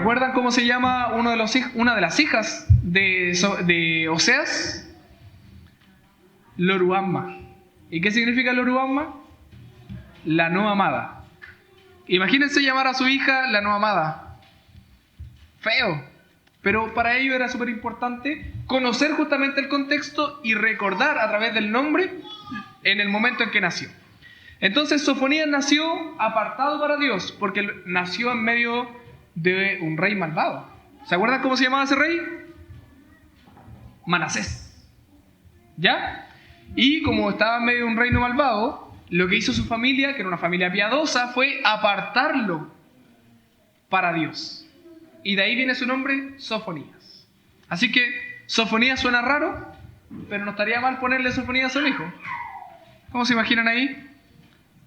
¿Recuerdan cómo se llama una de las hijas de Oseas? Lo-ruhamma. ¿Y qué significa Lo-ruhamma? La no amada. Imagínense llamar a su hija la no amada. Feo. Pero para ello era súper importante conocer justamente el contexto y recordar a través del nombre en el momento en que nació. Entonces Sofonías nació apartado para Dios porque nació en medio de un rey malvado. ¿Se acuerdan cómo se llamaba ese rey? Manasés. ¿Ya? Y como estaba en medio de un reino malvado, lo que hizo su familia, que era una familia piadosa, fue apartarlo para Dios. Y de ahí viene su nombre, Sofonías. Así que Sofonías suena raro, pero no estaría mal ponerle Sofonías a un hijo. ¿Cómo se imaginan ahí?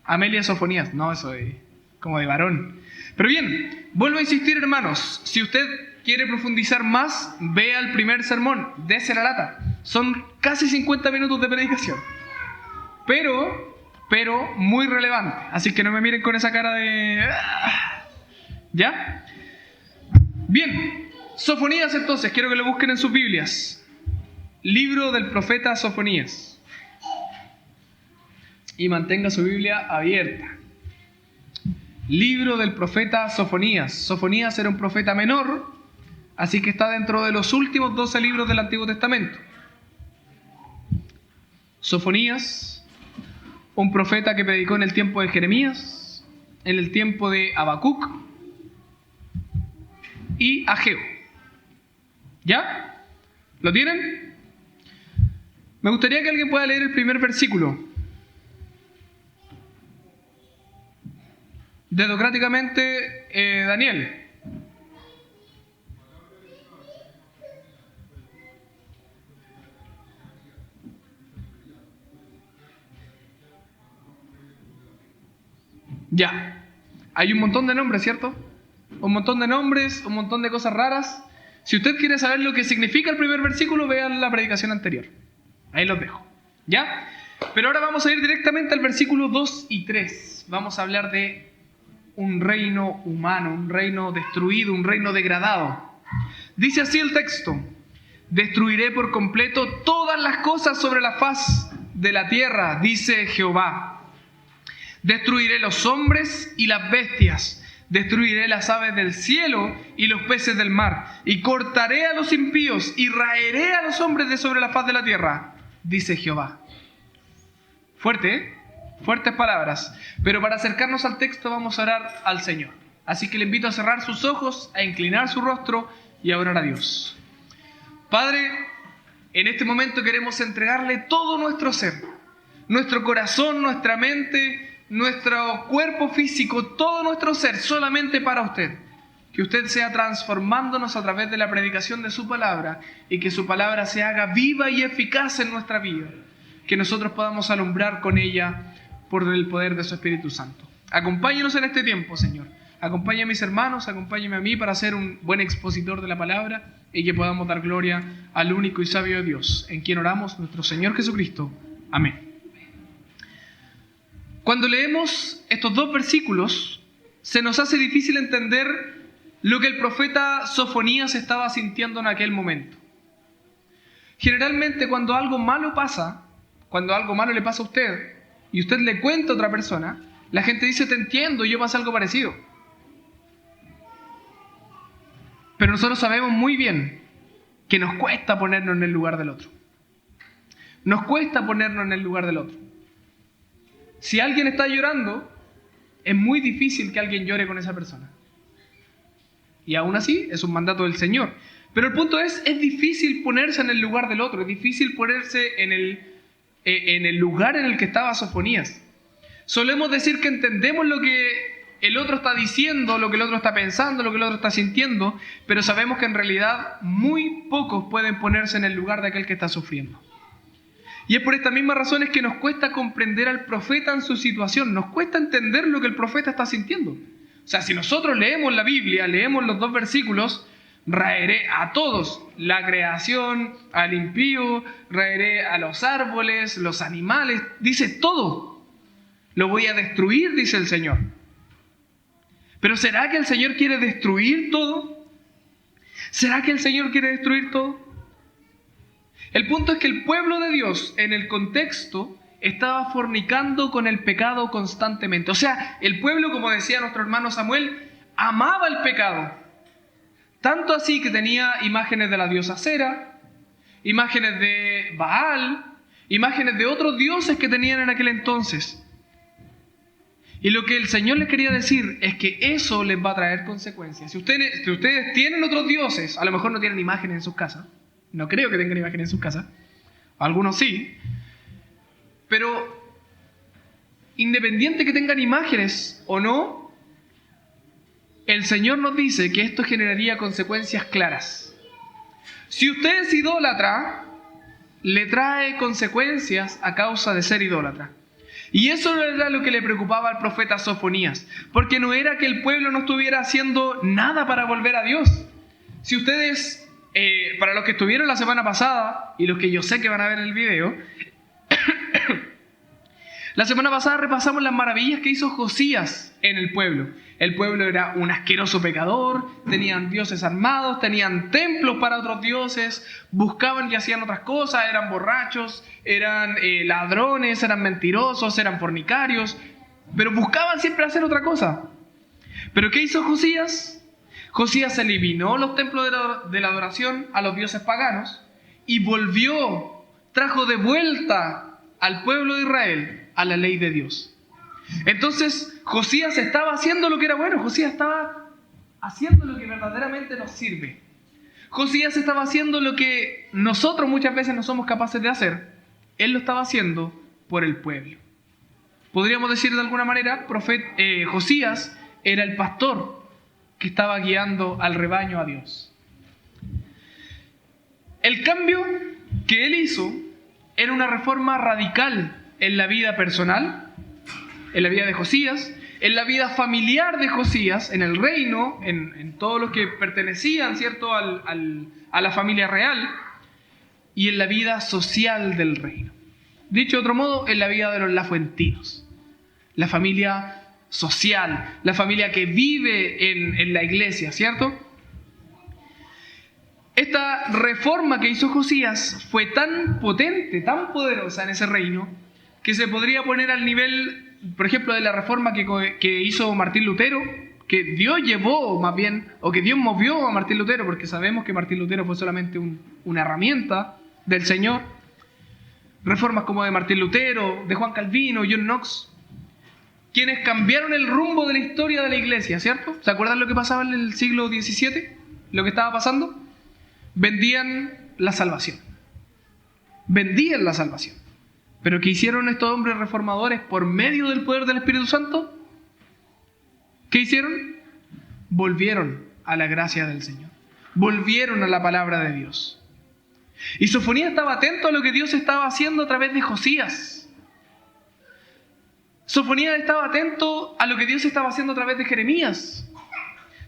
Amelia Sofonías. No, eso es como de varón. Pero bien, vuelvo a insistir, hermanos. Si usted quiere profundizar más, vea el primer sermón. Dese la lata. Son casi 50 minutos de predicación. Pero muy relevante. Así que no me miren con esa cara de... ¿Ya? Bien, Sofonías entonces, quiero que lo busquen en sus Biblias. Libro del profeta Sofonías. Y mantenga su Biblia abierta. Libro del profeta Sofonías. Sofonías era un profeta menor, así que está dentro de los últimos 12 libros del Antiguo Testamento. Sofonías, un profeta que predicó en el tiempo de Jeremías, en el tiempo de Habacuc y Ageo. ¿Ya? ¿Lo tienen? Me gustaría que alguien pueda leer el primer versículo. Dedocráticamente, Daniel. Ya. Hay un montón de nombres, ¿cierto? Un montón de nombres, un montón de cosas raras. Si usted quiere saber lo que significa el primer versículo, vean la predicación anterior. Ahí los dejo. ¿Ya? Pero ahora vamos a ir directamente al versículo 2 y 3. Vamos a hablar de un reino humano, un reino destruido, un reino degradado. Dice así el texto: destruiré por completo todas las cosas sobre la faz de la tierra, dice Jehová. Destruiré los hombres y las bestias, destruiré las aves del cielo y los peces del mar, y cortaré a los impíos y raeré a los hombres de sobre la faz de la tierra, dice Jehová. Fuerte, ¿eh? Fuertes palabras. Pero para acercarnos al texto vamos a orar al Señor. Así que le invito a cerrar sus ojos, a inclinar su rostro y a orar a Dios. Padre, en este momento queremos entregarle todo nuestro ser, nuestro corazón, nuestra mente, nuestro cuerpo físico, todo nuestro ser, solamente para usted. Que usted sea transformándonos a través de la predicación de su palabra y que su palabra se haga viva y eficaz en nuestra vida. Que nosotros podamos alumbrar con ella por el poder de su Espíritu Santo. Acompáñenos en este tiempo, Señor. Acompáñame a mis hermanos, acompáñame a mí para ser un buen expositor de la palabra y que podamos dar gloria al único y sabio Dios, en quien oramos, nuestro Señor Jesucristo. Amén. Cuando leemos estos dos versículos, se nos hace difícil entender lo que el profeta Sofonías estaba sintiendo en aquel momento. Generalmente cuando algo malo pasa, cuando algo malo le pasa a usted y usted le cuenta a otra persona, la gente dice: te entiendo, yo pasé algo parecido. Pero nosotros sabemos muy bien que nos cuesta ponernos en el lugar del otro. Nos cuesta ponernos en el lugar del otro. Si alguien está llorando, es muy difícil que alguien llore con esa persona. Y aún así, es un mandato del Señor. Pero el punto es difícil ponerse en el lugar del otro, es difícil ponerse en el lugar en el que estaba Sofonías. Solemos decir que entendemos lo que el otro está diciendo, lo que el otro está pensando, lo que el otro está sintiendo, pero sabemos que en realidad muy pocos pueden ponerse en el lugar de aquel que está sufriendo. Y es por estas mismas razones que nos cuesta comprender al profeta en su situación, nos cuesta entender lo que el profeta está sintiendo. O sea, si nosotros leemos la Biblia, leemos los dos versículos: raeré a todos, la creación, al impío, raeré a los árboles, los animales, dice todo. Lo voy a destruir, dice el Señor. Pero ¿será que el Señor quiere destruir todo? ¿Será que el Señor quiere destruir todo? El punto es que el pueblo de Dios, en el contexto, estaba fornicando con el pecado constantemente. O sea, el pueblo, como decía nuestro hermano Samuel, amaba el pecado. Tanto así que tenía imágenes de la diosa Cera, imágenes de Baal, imágenes de otros dioses que tenían en aquel entonces. Y lo que el Señor les quería decir es que eso les va a traer consecuencias. Si ustedes tienen otros dioses, a lo mejor no tienen imágenes en sus casas. No creo que tengan imágenes en sus casas. Algunos sí. Pero independiente que tengan imágenes o no, el Señor nos dice que esto generaría consecuencias claras. Si usted es idólatra, le trae consecuencias a causa de ser idólatra. Y eso no era lo que le preocupaba al profeta Sofonías, porque no era que el pueblo no estuviera haciendo nada para volver a Dios. Si ustedes, para los que estuvieron la semana pasada, y los que yo sé que van a ver el video, la semana pasada repasamos las maravillas que hizo Josías en el pueblo. El pueblo era un asqueroso pecador, tenían dioses armados, tenían templos para otros dioses, buscaban y hacían otras cosas, eran borrachos, eran ladrones, eran mentirosos, eran fornicarios, pero buscaban siempre hacer otra cosa. ¿Pero qué hizo Josías? Josías eliminó los templos de la adoración a los dioses paganos y trajo de vuelta al pueblo de Israel a la ley de Dios. Entonces Josías estaba haciendo lo que era bueno. Josías estaba haciendo lo que verdaderamente nos sirve. Josías estaba haciendo lo que nosotros muchas veces no somos capaces de hacer. Él lo estaba haciendo por el pueblo. Podríamos decir de alguna manera, Josías era el pastor que estaba guiando al rebaño a Dios. El cambio que él hizo era una reforma radical en la vida personal, en la vida de Josías, en la vida familiar de Josías, en el reino, en todos los que pertenecían, ¿cierto?, a la familia real, y en la vida social del reino. Dicho de otro modo, en la vida de los lafuentinos. La familia social, la familia que vive en la iglesia, ¿cierto? Esta reforma que hizo Josías fue tan potente, tan poderosa en ese reino, que se podría poner al nivel, por ejemplo, de la reforma que hizo Martín Lutero, que Dios llevó más bien, o que Dios movió a Martín Lutero, porque sabemos que Martín Lutero fue solamente una herramienta del Señor. Reformas como de Martín Lutero, de Juan Calvino, John Knox, quienes cambiaron el rumbo de la historia de la iglesia, ¿cierto? ¿Se acuerdan lo que pasaba en el siglo XVII? ¿Lo que estaba pasando? Vendían la salvación. Vendían la salvación. ¿Pero qué hicieron estos hombres reformadores por medio del poder del Espíritu Santo? ¿Qué hicieron? Volvieron a la gracia del Señor. Volvieron a la palabra de Dios. Y Sofonías estaba atento a lo que Dios estaba haciendo a través de Josías. Sofonías estaba atento a lo que Dios estaba haciendo a través de Jeremías.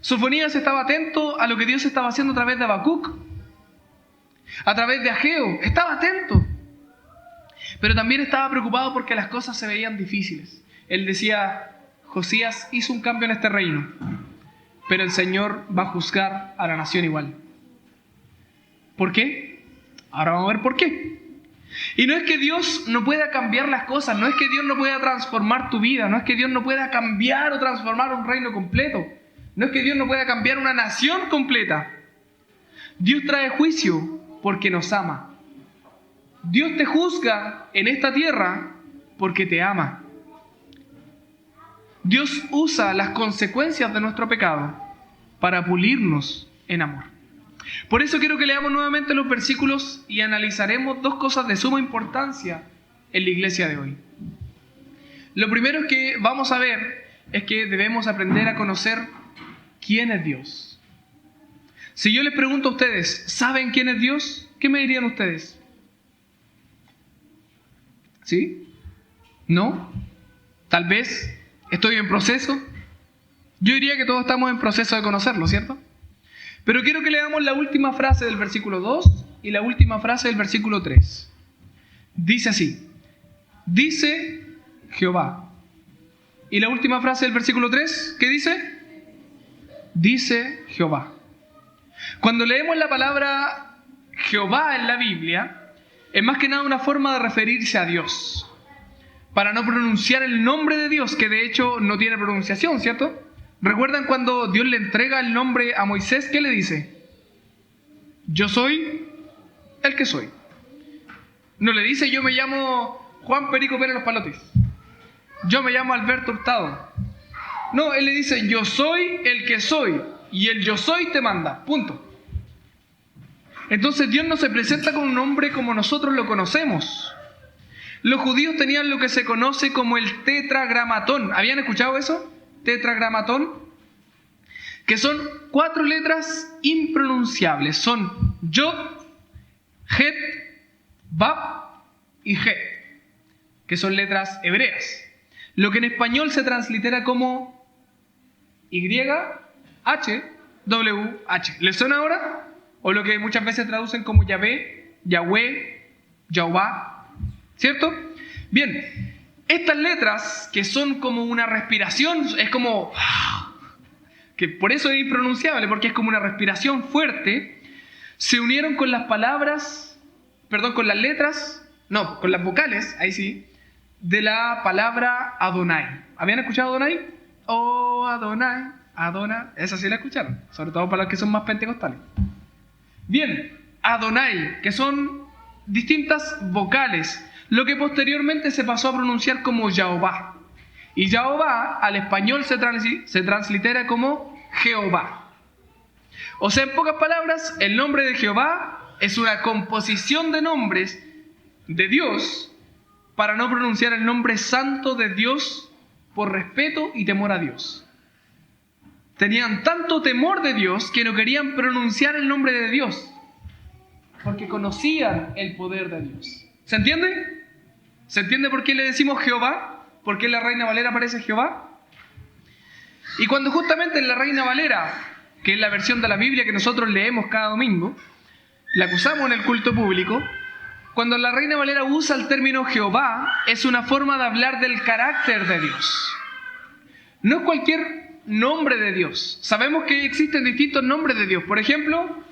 Sofonías estaba atento a lo que Dios estaba haciendo a través de Habacuc, a través de Ageo. Estaba atento. Pero también estaba preocupado porque las cosas se veían difíciles. Él decía, Josías hizo un cambio en este reino, pero el Señor va a juzgar a la nación igual. ¿Por qué? Ahora vamos a ver por qué. Y no es que Dios no pueda cambiar las cosas, no es que Dios no pueda transformar tu vida, no es que Dios no pueda cambiar o transformar un reino completo, no es que Dios no pueda cambiar una nación completa. Dios trae juicio porque nos ama. Dios te juzga en esta tierra porque te ama. Dios usa las consecuencias de nuestro pecado para pulirnos en amor. Por eso quiero que leamos nuevamente los versículos y analizaremos dos cosas de suma importancia en la iglesia de hoy. Lo primero que vamos a ver es que debemos aprender a conocer quién es Dios. Si yo les pregunto a ustedes, ¿saben quién es Dios? ¿Qué me dirían ustedes? ¿Sí? ¿No? Tal vez estoy en proceso. Yo diría que todos estamos en proceso de conocerlo, ¿cierto? Pero quiero que leamos la última frase del versículo 2 y la última frase del versículo 3. Dice así: dice Jehová. Y la última frase del versículo 3, ¿qué dice? Dice Jehová. Cuando leemos la palabra Jehová en la Biblia, es más que nada una forma de referirse a Dios, para no pronunciar el nombre de Dios, que de hecho no tiene pronunciación, ¿cierto? ¿Recuerdan cuando Dios le entrega el nombre a Moisés? ¿Qué le dice? Yo soy el que soy. No le dice yo me llamo Juan Perico Pérez Los Palotes. Yo me llamo Alberto Hurtado. No, él le dice yo soy el que soy. Y el yo soy te manda. Punto. Entonces Dios no se presenta con un nombre como nosotros lo conocemos. Los judíos tenían lo que se conoce como el tetragramatón. ¿Habían escuchado eso? Tetragramatón. Que son 4 letras impronunciables. Son Yod, Het, Bab y Het, que son letras hebreas. Lo que en español se translitera como Y, H, W, H. ¿Les suena ahora? O lo que muchas veces traducen como Yahvé, Yahweh, Jehová. ¿Cierto? Bien, estas letras que son como una respiración, es como... que por eso es impronunciable, porque es como una respiración fuerte, se unieron con las palabras, perdón, con las letras, no, con las vocales, ahí sí, de la palabra Adonai. ¿Habían escuchado Adonai? Oh, Adonai, Adonai. Esa sí la escucharon, sobre todo para los que son más pentecostales. Bien, Adonai, que son distintas vocales, lo que posteriormente se pasó a pronunciar como Jehová. Y Jehová al español se translitera como Jehová. O sea, en pocas palabras, el nombre de Jehová es una composición de nombres de Dios para no pronunciar el nombre santo de Dios por respeto y temor a Dios. Tenían tanto temor de Dios que no querían pronunciar el nombre de Dios porque conocían el poder de Dios. ¿Se entiende? ¿Se entiende por qué le decimos Jehová? ¿Por qué en la Reina Valera aparece Jehová? Y cuando justamente en la Reina Valera, que es la versión de la Biblia que nosotros leemos cada domingo, la que usamos en el culto público, cuando la Reina Valera usa el término Jehová, es una forma de hablar del carácter de Dios. No es cualquier nombre de Dios. Sabemos que existen distintos nombres de Dios. Por ejemplo,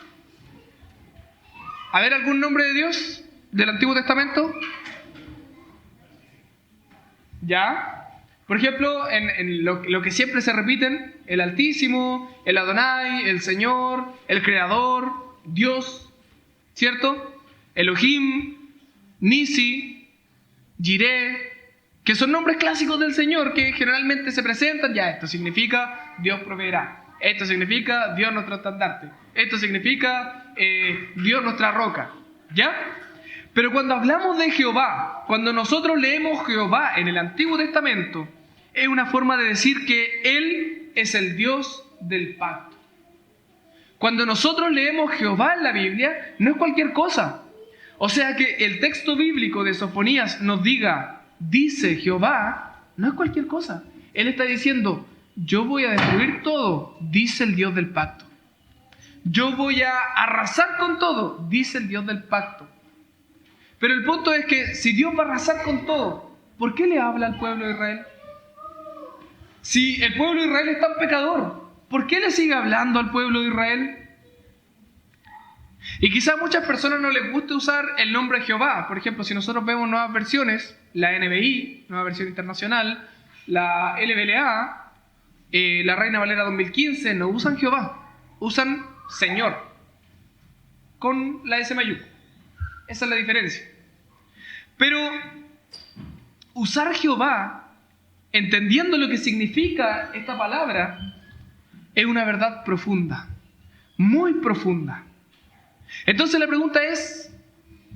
a ver, ¿algún nombre de Dios del Antiguo Testamento? ¿Ya? Por ejemplo, en lo que siempre se repiten, el Altísimo, el Adonai, el Señor, el Creador, Dios, ¿cierto? Elohim, Nisi, Jireh, que son nombres clásicos del Señor que generalmente se presentan. Ya, esto significa Dios proveerá. Esto significa Dios nuestro estandarte. Esto significa Dios nuestra roca. ¿Ya? Pero cuando hablamos de Jehová, cuando nosotros leemos Jehová en el Antiguo Testamento, es una forma de decir que Él es el Dios del pacto. Cuando nosotros leemos Jehová en la Biblia, no es cualquier cosa. O sea que el texto bíblico de Sofonías nos diga, dice Jehová, no es cualquier cosa. Él está diciendo, yo voy a destruir todo, dice el Dios del pacto. Yo voy a arrasar con todo, dice el Dios del pacto. Pero el punto es que si Dios va a arrasar con todo, ¿por qué le habla al pueblo de Israel? Si el pueblo de Israel es tan pecador, ¿por qué le sigue hablando al pueblo de Israel? Y quizás a muchas personas no les guste usar el nombre Jehová. Por ejemplo, si nosotros vemos nuevas versiones, la NBI, nueva versión internacional, la LBLA, la Reina Valera 2015, no usan Jehová, usan Señor, con la S mayúscula. Esa es la diferencia. Pero usar Jehová, entendiendo lo que significa esta palabra, es una verdad profunda, muy profunda. Entonces la pregunta es,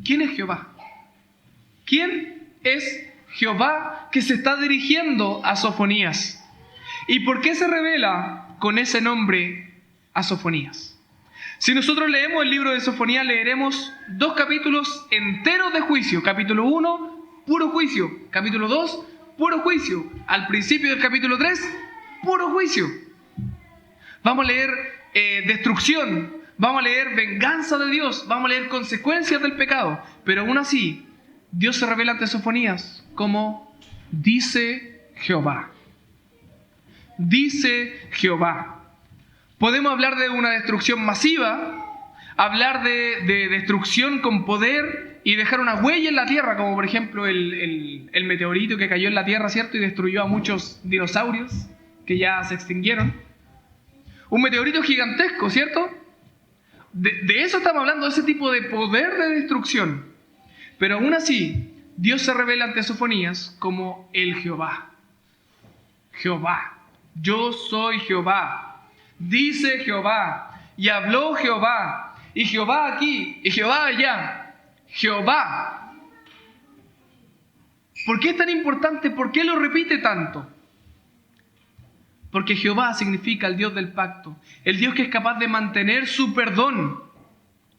¿quién es Jehová? ¿Quién es Jehová que se está dirigiendo a Sofonías? ¿Y por qué se revela con ese nombre a Sofonías? Si nosotros leemos el libro de Sofonías, leeremos 2 capítulos enteros de juicio. Capítulo 1, puro juicio. Capítulo 2, puro juicio. Al principio del capítulo 3, puro juicio. Vamos a leer destrucción, vamos a leer venganza de Dios, vamos a leer consecuencias del pecado. Pero aún así, Dios se revela ante Sofonías como dice Jehová. Dice Jehová. Podemos hablar de una destrucción masiva, hablar de destrucción con poder y dejar una huella en la Tierra, como por ejemplo el meteorito que cayó en la Tierra, ¿cierto? Y destruyó a muchos dinosaurios que ya se extinguieron. Un meteorito gigantesco, ¿cierto? De eso estamos hablando, de ese tipo de poder de destrucción. Pero aún así, Dios se revela ante Sofonías como el Jehová. Jehová. Yo soy Jehová. Dice Jehová. Y habló Jehová. Y Jehová aquí. Y Jehová allá. Jehová. ¿Por qué es tan importante? ¿Por qué lo repite tanto? Porque Jehová significa el Dios del pacto. El Dios que es capaz de mantener su perdón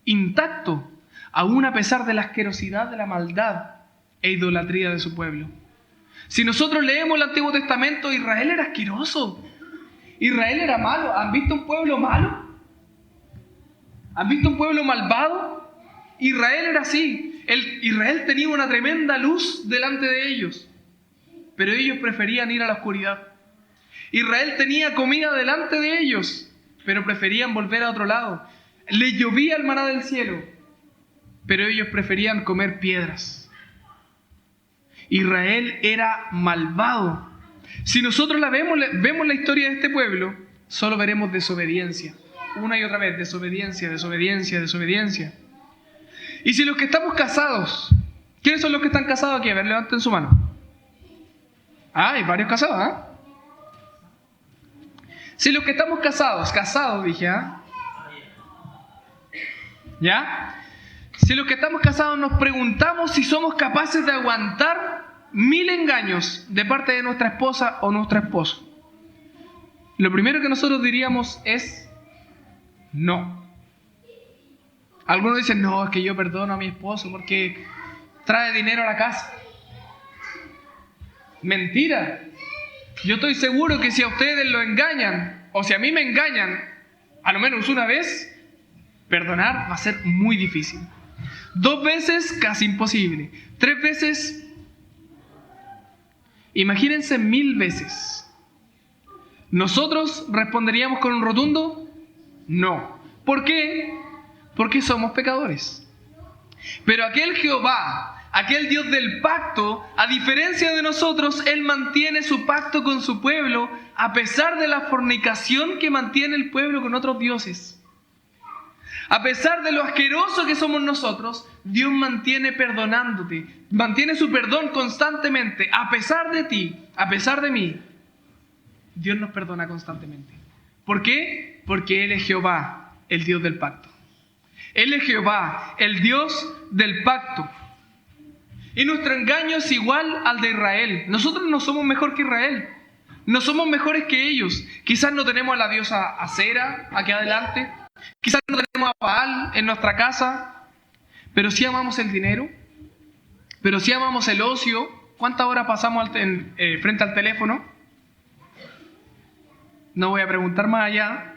intacto, aún a pesar de la asquerosidad, de la maldad e idolatría de su pueblo. Si nosotros leemos el Antiguo Testamento, Israel era asqueroso. Israel era malo. ¿Han visto un pueblo malo? ¿Han visto un pueblo malvado? Israel era así. Israel tenía una tremenda luz delante de ellos, pero ellos preferían ir a la oscuridad. Israel tenía comida delante de ellos, pero preferían volver a otro lado. Les llovía el maná del cielo, pero ellos preferían comer piedras. Israel era malvado. Si nosotros vemos la historia de este pueblo, solo veremos desobediencia. Una y otra vez, desobediencia, desobediencia, desobediencia. Y si los que estamos casados, ¿quiénes son los que están casados aquí? A ver, levanten su mano. Ah, hay varios casados, ¿ah? Si los que estamos casados dije, ¿ah? ¿Ya? Si los que estamos casados nos preguntamos si somos capaces de aguantar 1000 engaños de parte de nuestra esposa o nuestro esposo, lo primero que nosotros diríamos es no. Algunos dicen, no, es que yo perdono a mi esposo porque trae dinero a la casa. Mentira. Yo estoy seguro que si a ustedes lo engañan, o si a mí me engañan, a lo menos una vez, perdonar va a ser muy difícil. 2 veces, casi imposible. 3 veces, imagínense 1000 veces. ¿Nosotros responderíamos con un rotundo no? ¿Por qué? Porque somos pecadores. Pero aquel Jehová, aquel Dios del pacto, a diferencia de nosotros, Él mantiene su pacto con su pueblo a pesar de la fornicación que mantiene el pueblo con otros dioses. A pesar de lo asqueroso que somos nosotros, Dios mantiene perdonándote, mantiene su perdón constantemente. A pesar de ti, a pesar de mí, Dios nos perdona constantemente. ¿Por qué? Porque Él es Jehová, el Dios del pacto. Él es Jehová, el Dios del pacto. Y nuestro engaño es igual al de Israel. Nosotros no somos mejor que Israel. No somos mejores que ellos. Quizás no tenemos a la diosa Acera aquí adelante. Quizás no tenemos a Baal en nuestra casa. Pero sí amamos el dinero. Pero sí amamos el ocio. ¿Cuántas horas pasamos frente al teléfono? No voy a preguntar más allá.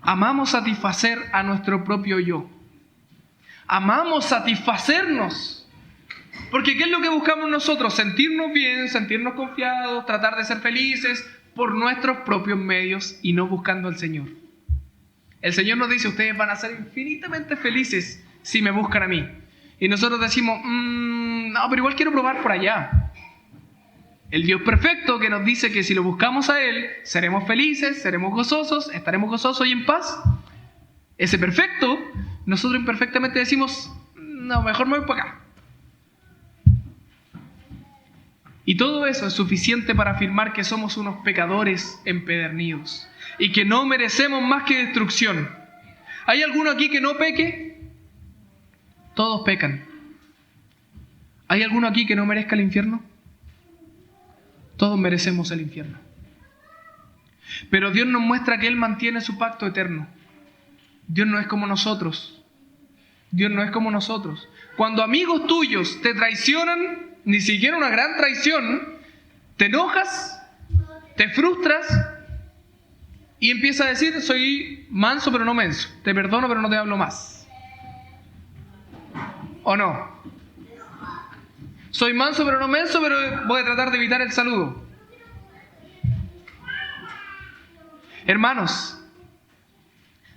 Amamos satisfacer a nuestro propio yo. Amamos satisfacernos. Porque ¿qué es lo que buscamos nosotros? Sentirnos bien, sentirnos confiados, tratar de ser felices por nuestros propios medios y no buscando al Señor. El Señor nos dice, ustedes van a ser infinitamente felices si me buscan a mí. Y nosotros decimos, no, pero igual quiero probar por allá. El Dios perfecto que nos dice que si lo buscamos a Él, seremos felices, seremos gozosos, estaremos gozosos y en paz. Ese perfecto, nosotros imperfectamente decimos, no, mejor me voy para acá. Y todo eso es suficiente para afirmar que somos unos pecadores empedernidos y que no merecemos más que destrucción. ¿Hay alguno aquí que no peque? Todos pecan. ¿Hay alguno aquí que no merezca el infierno? Todos merecemos el infierno. Pero Dios nos muestra que Él mantiene su pacto eterno. Dios no es como nosotros. Dios no es como nosotros. Cuando amigos tuyos te traicionan, ni siquiera una gran traición, te enojas, te frustras y empiezas a decir, soy manso pero no menso. Te perdono pero no te hablo más. ¿O no? Soy manso pero no menso, pero voy a tratar de evitar el saludo. Hermanos,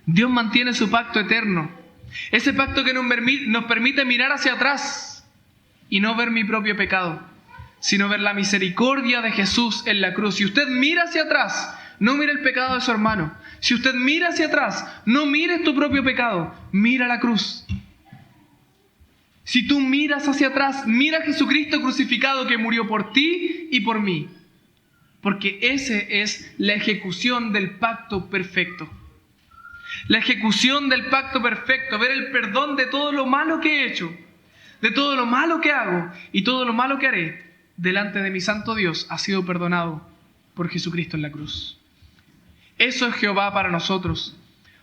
Dios mantiene su pacto eterno. Ese pacto que nos permite mirar hacia atrás y no ver mi propio pecado, sino ver la misericordia de Jesús en la cruz. Si usted mira hacia atrás, no mire el pecado de su hermano. Si usted mira hacia atrás, no mires tu propio pecado, mira la cruz. Si tú miras hacia atrás, mira a Jesucristo crucificado que murió por ti y por mí. Porque ese es la ejecución del pacto perfecto. La ejecución del pacto perfecto, ver el perdón de todo lo malo que he hecho, de todo lo malo que hago y todo lo malo que haré delante de mi santo Dios, ha sido perdonado por Jesucristo en la cruz. Eso es Jehová para nosotros.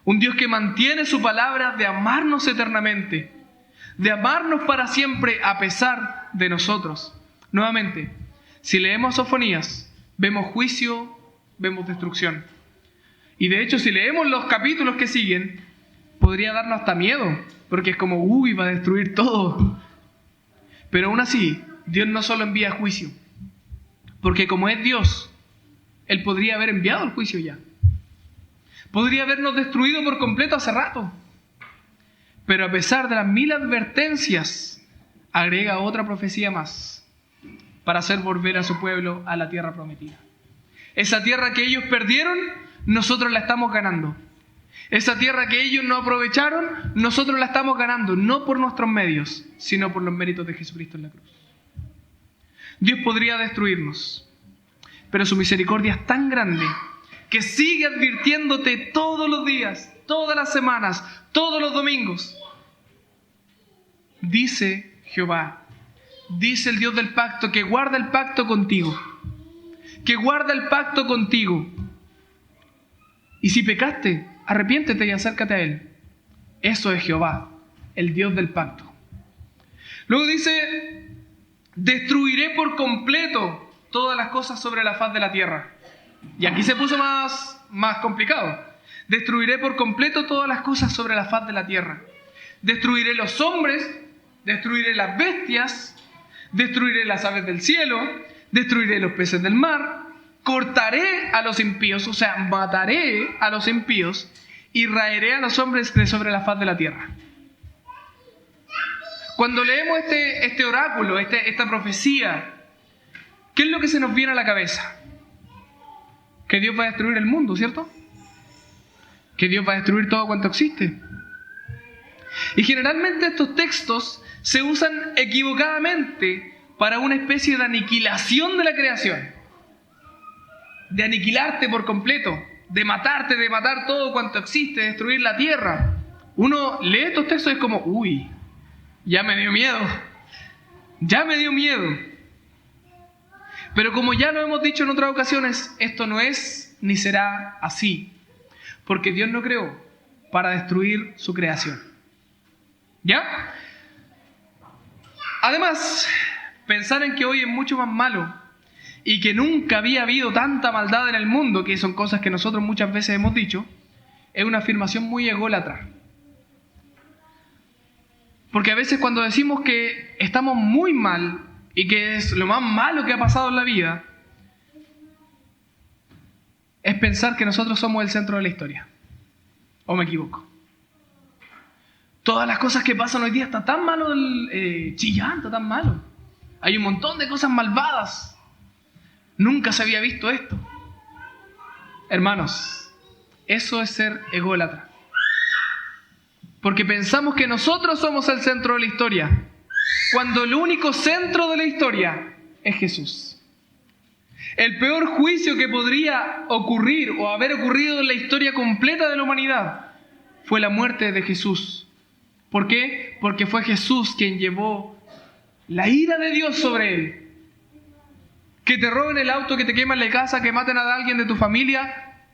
Un Dios que mantiene su palabra de amarnos eternamente, de amarnos para siempre a pesar de nosotros. Nuevamente, si leemos Sofonías, vemos juicio, vemos destrucción. Y de hecho, si leemos los capítulos que siguen, podría darnos hasta miedo, porque es como, va a destruir todo. Pero aún así, Dios no solo envía juicio, porque como es Dios, Él podría haber enviado el juicio ya. Podría habernos destruido por completo hace rato. Pero a pesar de las 1000 advertencias, agrega otra profecía más para hacer volver a su pueblo a la tierra prometida. Esa tierra que ellos perdieron, nosotros la estamos ganando. Esa tierra que ellos no aprovecharon, nosotros la estamos ganando, no por nuestros medios, sino por los méritos de Jesucristo en la cruz. Dios podría destruirnos, pero su misericordia es tan grande que sigue advirtiéndote todos los días, todas las semanas, todos los domingos. Dice Jehová, dice el Dios del pacto, que guarda el pacto contigo, que guarda el pacto contigo. Y si pecaste, arrepiéntete y acércate a Él. Eso es Jehová, el Dios del pacto. Luego dice, destruiré por completo todas las cosas sobre la faz de la tierra. Y aquí se puso más complicado. Destruiré por completo todas las cosas sobre la faz de la tierra. Destruiré los hombres, destruiré las bestias, destruiré las aves del cielo, destruiré los peces del mar, cortaré a los impíos, o sea, mataré a los impíos y raeré a los hombres de sobre la faz de la tierra. Cuando leemos este oráculo, esta profecía, ¿qué es lo que se nos viene a la cabeza? Que Dios va a destruir el mundo, ¿cierto? Que Dios va a destruir todo cuanto existe. Y generalmente estos textos se usan equivocadamente para una especie de aniquilación de la creación. De aniquilarte por completo, de matarte, de matar todo cuanto existe, de destruir la tierra. Uno lee estos textos y es como, ya me dio miedo. Ya me dio miedo. Pero como ya lo hemos dicho en otras ocasiones, esto no es ni será así. Porque Dios no creó para destruir su creación. ¿Ya? Además, pensar en que hoy es mucho más malo y que nunca había habido tanta maldad en el mundo, que son cosas que nosotros muchas veces hemos dicho, es una afirmación muy ególatra. Porque a veces cuando decimos que estamos muy mal y que es lo más malo que ha pasado en la vida, es pensar que nosotros somos el centro de la historia. ¿O me equivoco? Todas las cosas que pasan hoy día está tan malo, Chillán está tan malo. Hay un montón de cosas malvadas. Nunca se había visto esto. Hermanos, eso es ser ególatra. Porque pensamos que nosotros somos el centro de la historia, cuando el único centro de la historia es Jesús. El peor juicio que podría ocurrir o haber ocurrido en la historia completa de la humanidad fue la muerte de Jesús. ¿Por qué? Porque fue Jesús quien llevó la ira de Dios sobre él. Que te roben el auto, que te quemen la casa, que maten a alguien de tu familia.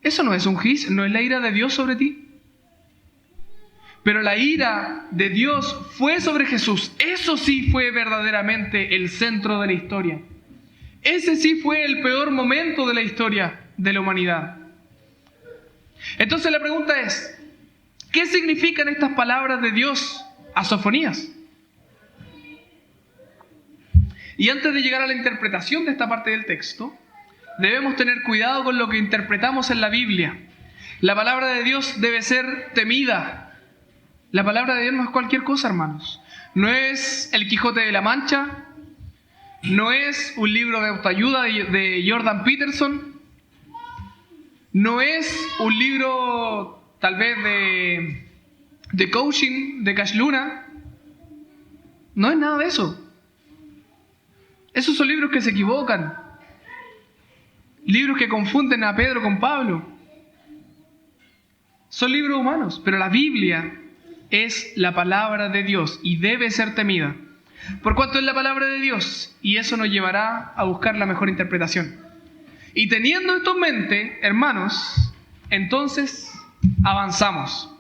Eso no es un juicio, no es la ira de Dios sobre ti. Pero la ira de Dios fue sobre Jesús. Eso sí fue verdaderamente el centro de la historia. Ese sí fue el peor momento de la historia de la humanidad. Entonces la pregunta es, ¿qué significan estas palabras de Dios a Sofonías? Y antes de llegar a la interpretación de esta parte del texto, debemos tener cuidado con lo que interpretamos en la Biblia. La palabra de Dios debe ser temida. La palabra de Dios no es cualquier cosa, hermanos. No es el Quijote de la Mancha, no es un libro de autoayuda de Jordan Peterson, no es un libro tal vez de coaching de Cash Luna. No es nada de eso. Esos son libros que se equivocan, libros que confunden a Pedro con Pablo. Son libros humanos, pero la Biblia es la palabra de Dios y debe ser temida, por cuanto es la palabra de Dios, y eso nos llevará a buscar la mejor interpretación. Y teniendo esto en mente, hermanos, entonces avanzamos.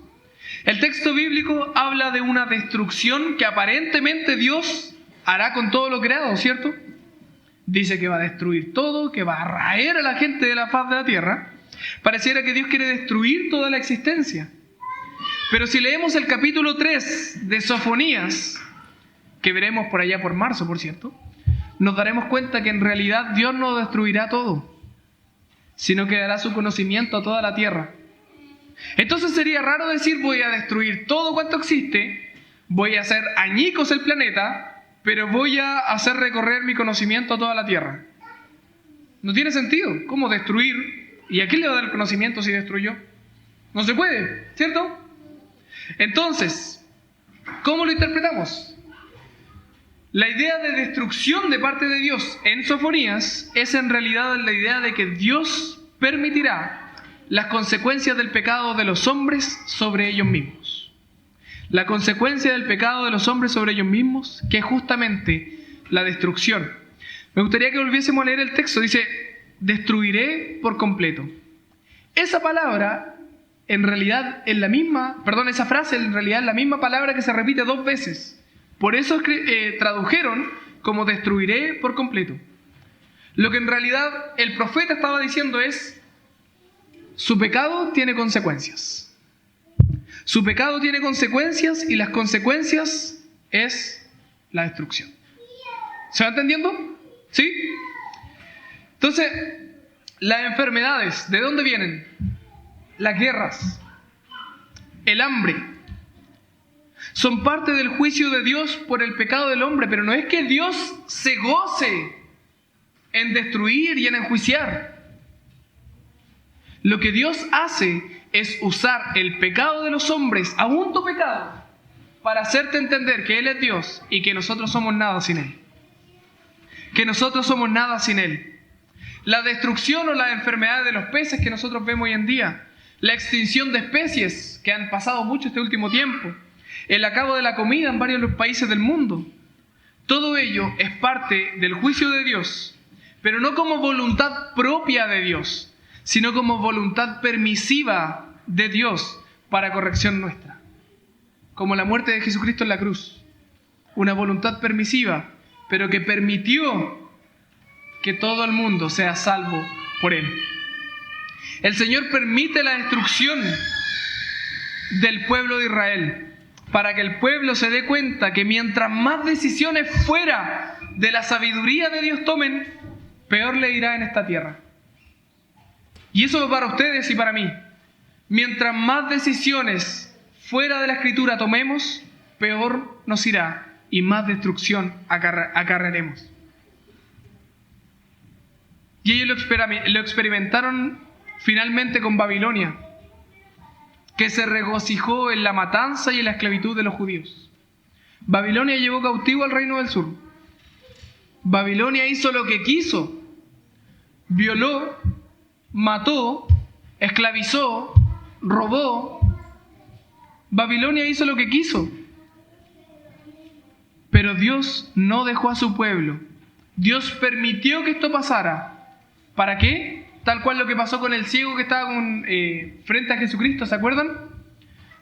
El texto bíblico habla de una destrucción que aparentemente Dios hará con todo lo creado, ¿cierto? Dice que va a destruir todo, que va a raer a la gente de la faz de la tierra. Pareciera que Dios quiere destruir toda la existencia. Pero si leemos el capítulo 3 de Sofonías, que veremos por allá por marzo, por cierto, nos daremos cuenta que en realidad Dios no destruirá todo, sino que dará su conocimiento a toda la tierra. Entonces sería raro decir voy a destruir todo cuanto existe, voy a hacer añicos el planeta, pero voy a hacer recorrer mi conocimiento a toda la tierra. No tiene sentido. ¿Cómo destruir? ¿Y a quién le va a dar el conocimiento si destruyó? No se puede, ¿cierto? Entonces, ¿cómo lo interpretamos? La idea de destrucción de parte de Dios en Sofonías es en realidad la idea de que Dios permitirá las consecuencias del pecado de los hombres sobre ellos mismos. La consecuencia del pecado de los hombres sobre ellos mismos, que es justamente la destrucción. Me gustaría que volviésemos a leer el texto. Dice, destruiré por completo. Esa palabra, en realidad, es la misma, esa frase en realidad es la misma palabra que se repite 2 veces. Por eso tradujeron como destruiré por completo. Lo que en realidad el profeta estaba diciendo es, su pecado tiene consecuencias. Su pecado tiene consecuencias y las consecuencias es la destrucción. ¿Se va entendiendo? ¿Sí? Entonces, las enfermedades, ¿de dónde vienen? Las guerras, el hambre, son parte del juicio de Dios por el pecado del hombre, pero no es que Dios se goce en destruir y en enjuiciar. Lo que Dios hace es usar el pecado de los hombres, aún tu pecado, para hacerte entender que Él es Dios y que nosotros somos nada sin Él. Que nosotros somos nada sin Él. La destrucción o las enfermedades de los peces que nosotros vemos hoy en día, la extinción de especies que han pasado mucho este último tiempo, el acabo de la comida en varios de los países del mundo, todo ello es parte del juicio de Dios, pero no como voluntad propia de Dios, sino como voluntad permisiva de Dios para corrección nuestra. Como la muerte de Jesucristo en la cruz. Una voluntad permisiva, pero que permitió que todo el mundo sea salvo por Él. El Señor permite la destrucción del pueblo de Israel para que el pueblo se dé cuenta que mientras más decisiones fuera de la sabiduría de Dios tomen, peor le irá en esta tierra. Y eso es para ustedes y para mí. Mientras más decisiones fuera de la Escritura tomemos, peor nos irá y más destrucción acarrearemos. Y ellos lo experimentaron finalmente con Babilonia, que se regocijó en la matanza y en la esclavitud de los judíos. Babilonia llevó cautivo al reino del sur. Babilonia hizo lo que quiso. Violó, mató, esclavizó, robó. Babilonia hizo lo que quiso. Pero Dios no dejó a su pueblo. Dios permitió que esto pasara. ¿Para qué? Tal cual lo que pasó con el ciego que estaba frente a Jesucristo, ¿se acuerdan?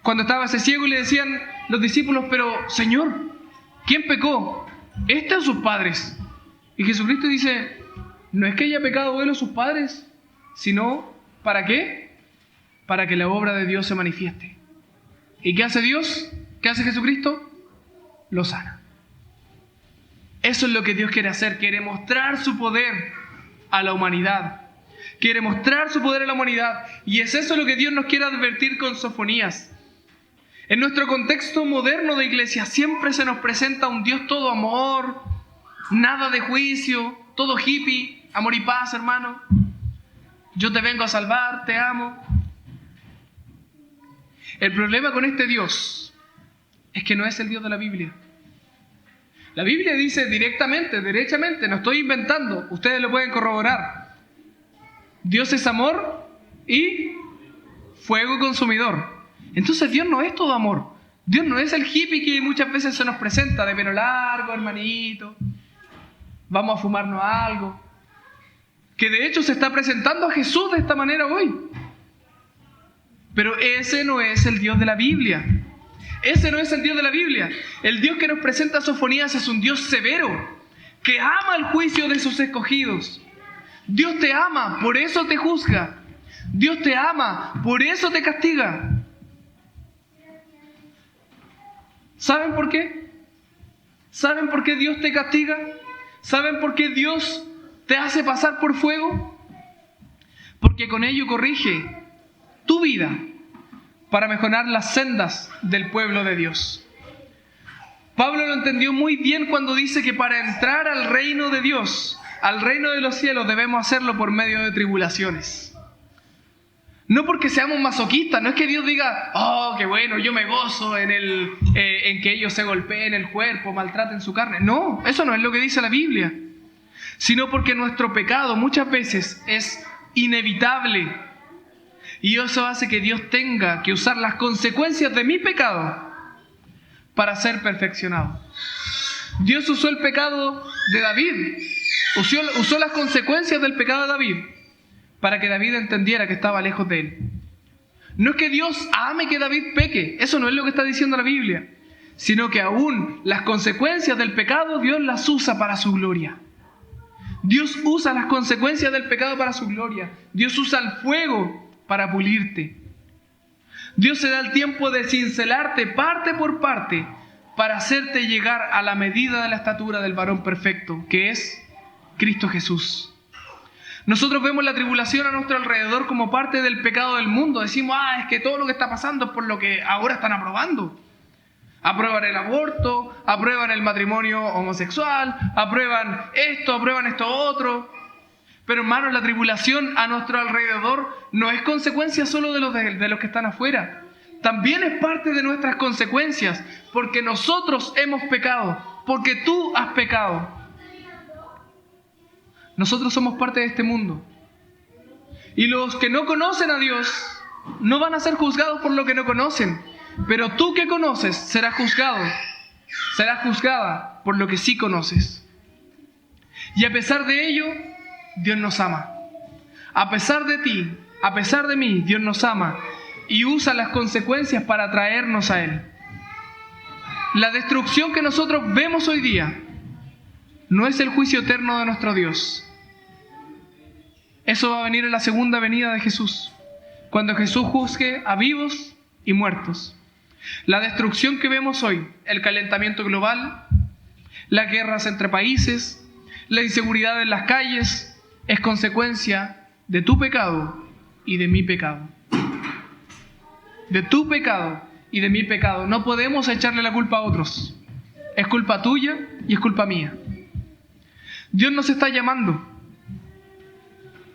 Cuando estaba ese ciego y le decían los discípulos, pero Señor, ¿quién pecó? ¿Este o sus padres? Y Jesucristo dice, no es que haya pecado él o sus padres, sino, ¿para qué? Para que la obra de Dios se manifieste. ¿Y qué hace Dios? ¿Qué hace Jesucristo? Lo sana. Eso es lo que Dios quiere hacer, quiere mostrar su poder a la humanidad quiere mostrar su poder en la humanidad. Y es eso lo que Dios nos quiere advertir con Sofonías. En nuestro contexto moderno de iglesia siempre se nos presenta un Dios todo amor, nada de juicio, todo hippie, amor y paz, hermano. Yo te vengo a salvar, te amo. El problema con este Dios es que no es el Dios de la Biblia. La Biblia dice directamente, derechamente, no estoy inventando, ustedes lo pueden corroborar. Dios es amor y fuego consumidor. Entonces Dios no es todo amor. Dios no es el hippie que muchas veces se nos presenta de pelo largo, hermanito. Vamos a fumarnos algo. Que de hecho se está presentando a Jesús de esta manera hoy. Pero ese no es el Dios de la Biblia. Ese no es el Dios de la Biblia. El Dios que nos presenta Sofonías es un Dios severo, que ama el juicio de sus escogidos. Dios te ama, por eso te juzga. Dios te ama, por eso te castiga. ¿Saben por qué? ¿Saben por qué Dios te castiga? ¿Saben por qué Dios te hace pasar por fuego? Porque con ello corrige tu vida para mejorar las sendas del pueblo de Dios. Pablo lo entendió muy bien cuando dice que para entrar al reino de Dios, al reino de los cielos, debemos hacerlo por medio de tribulaciones. No porque seamos masoquistas, no es que Dios diga, oh, qué bueno, yo me gozo en que ellos se golpeen el cuerpo, maltraten su carne. No, eso no es lo que dice la Biblia. Sino porque nuestro pecado muchas veces es inevitable. Y eso hace que Dios tenga que usar las consecuencias de mi pecado para ser perfeccionado. Dios usó el pecado de David, usó las consecuencias del pecado de David para que David entendiera que estaba lejos de él. No es que Dios ame que David peque, eso no es lo que está diciendo la Biblia, sino que aún las consecuencias del pecado Dios las usa para su gloria. Dios usa las consecuencias del pecado para su gloria. Dios usa el fuego para pulirte. Dios se da el tiempo de cincelarte parte por parte para hacerte llegar a la medida de la estatura del varón perfecto, que es Cristo Jesús. Nosotros vemos la tribulación a nuestro alrededor como parte del pecado del mundo. Decimos, es que todo lo que está pasando es por lo que ahora están aprobando. Aprueban el aborto, aprueban el matrimonio homosexual, aprueban esto otro. Pero hermanos, la tribulación a nuestro alrededor no es consecuencia solo de los que están afuera. También es parte de nuestras consecuencias, porque nosotros hemos pecado, porque tú has pecado. Nosotros somos parte de este mundo. Y los que no conocen a Dios no van a ser juzgados por lo que no conocen. Pero tú que conoces serás juzgado, serás juzgada por lo que sí conoces. Y a pesar de ello, Dios nos ama. A pesar de ti, a pesar de mí, Dios nos ama y usa las consecuencias para traernos a Él. La destrucción que nosotros vemos hoy día no es el juicio eterno de nuestro Dios. Eso va a venir en la segunda venida de Jesús, cuando Jesús juzgue a vivos y muertos. La destrucción que vemos hoy, el calentamiento global, las guerras entre países, la inseguridad en las calles, es consecuencia de tu pecado y de mi pecado. De tu pecado y de mi pecado. No podemos echarle la culpa a otros. Es culpa tuya y es culpa mía. Dios nos está llamando.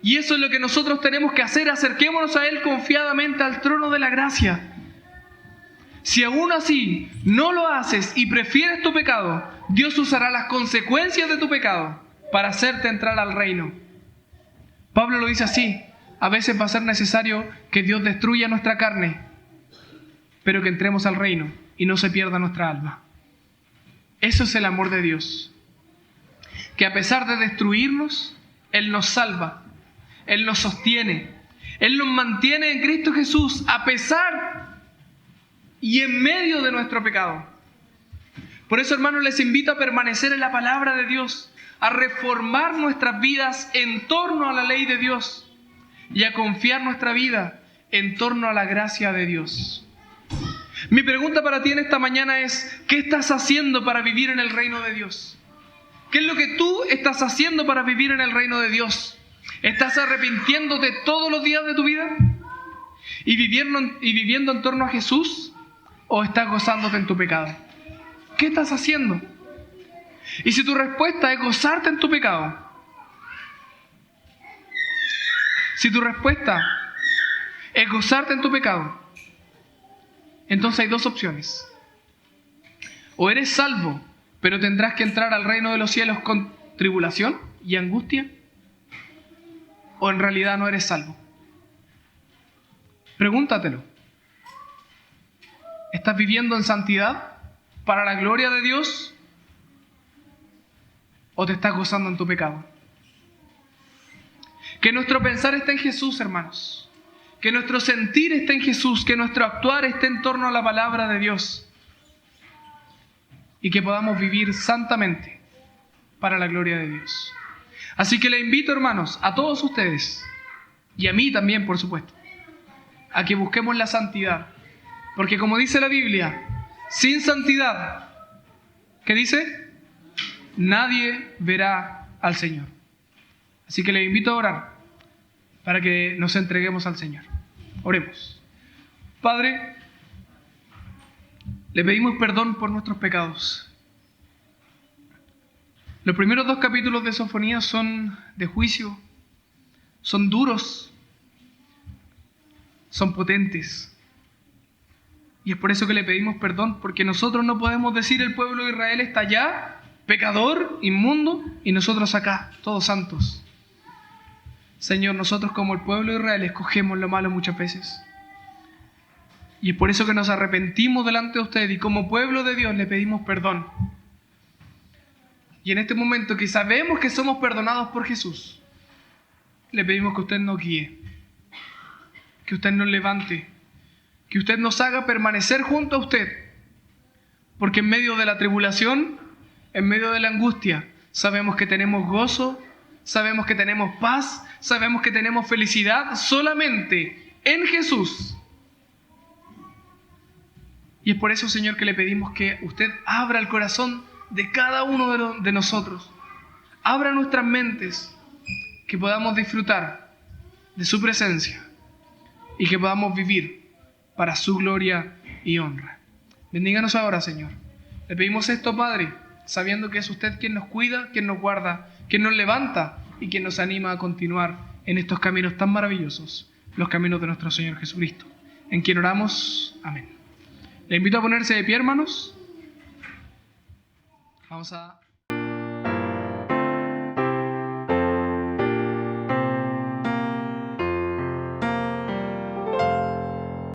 Y eso es lo que nosotros tenemos que hacer. Acerquémonos a Él confiadamente al trono de la gracia. Si aún así no lo haces y prefieres tu pecado, Dios usará las consecuencias de tu pecado para hacerte entrar al reino. Pablo lo dice así: a veces va a ser necesario que Dios destruya nuestra carne, pero que entremos al reino y no se pierda nuestra alma. Eso es el amor de Dios. Que a pesar de destruirnos, Él nos salva, Él nos sostiene, Él nos mantiene en Cristo Jesús a pesar y en medio de nuestro pecado. Por eso, hermanos, les invito a permanecer en la palabra de Dios, a reformar nuestras vidas en torno a la ley de Dios y a confiar nuestra vida en torno a la gracia de Dios. Mi pregunta para ti en esta mañana es: ¿qué estás haciendo para vivir en el reino de Dios? ¿Qué es lo que tú estás haciendo para vivir en el reino de Dios? ¿Estás arrepintiéndote todos los días de tu vida y viviendo en torno a Jesús? ¿O estás gozándote en tu pecado? ¿Qué estás haciendo? Y si tu respuesta es gozarte en tu pecado, entonces hay dos opciones. O eres salvo, pero tendrás que entrar al reino de los cielos con tribulación y angustia, o en realidad no eres salvo. Pregúntatelo. ¿Estás viviendo en santidad para la gloria de Dios? ¿O te estás gozando en tu pecado? Que nuestro pensar esté en Jesús, hermanos. Que nuestro sentir esté en Jesús. Que nuestro actuar esté en torno a la palabra de Dios. Y que podamos vivir santamente para la gloria de Dios. Así que le invito, hermanos, a todos ustedes, y a mí también, por supuesto, a que busquemos la santidad. Porque como dice la Biblia, sin santidad, ¿qué dice? Nadie verá al Señor. Así que les invito a orar para que nos entreguemos al Señor. Oremos. Padre, le pedimos perdón por nuestros pecados. Los primeros 2 capítulos de Sofonías son de juicio, son duros, son potentes. Y es por eso que le pedimos perdón, porque nosotros no podemos decir el pueblo de Israel está allá, pecador, inmundo, y nosotros acá, todos santos. Señor, nosotros como el pueblo de Israel escogemos lo malo muchas veces. Y es por eso que nos arrepentimos delante de usted y como pueblo de Dios le pedimos perdón. Y en este momento que sabemos que somos perdonados por Jesús, le pedimos que usted nos guíe, que usted nos levante, que usted nos haga permanecer junto a usted. Porque en medio de la tribulación, en medio de la angustia, sabemos que tenemos gozo, sabemos que tenemos paz, sabemos que tenemos felicidad solamente en Jesús. Y es por eso, Señor, que le pedimos que usted abra el corazón de cada uno de nosotros. Abra nuestras mentes, que podamos disfrutar de su presencia y que podamos vivir para su gloria y honra. Bendíganos ahora, Señor. Le pedimos esto, Padre, sabiendo que es usted quien nos cuida, quien nos guarda, quien nos levanta y quien nos anima a continuar en estos caminos tan maravillosos, los caminos de nuestro Señor Jesucristo, en quien oramos. Amén. Le invito a ponerse de pie, hermanos. Vamos a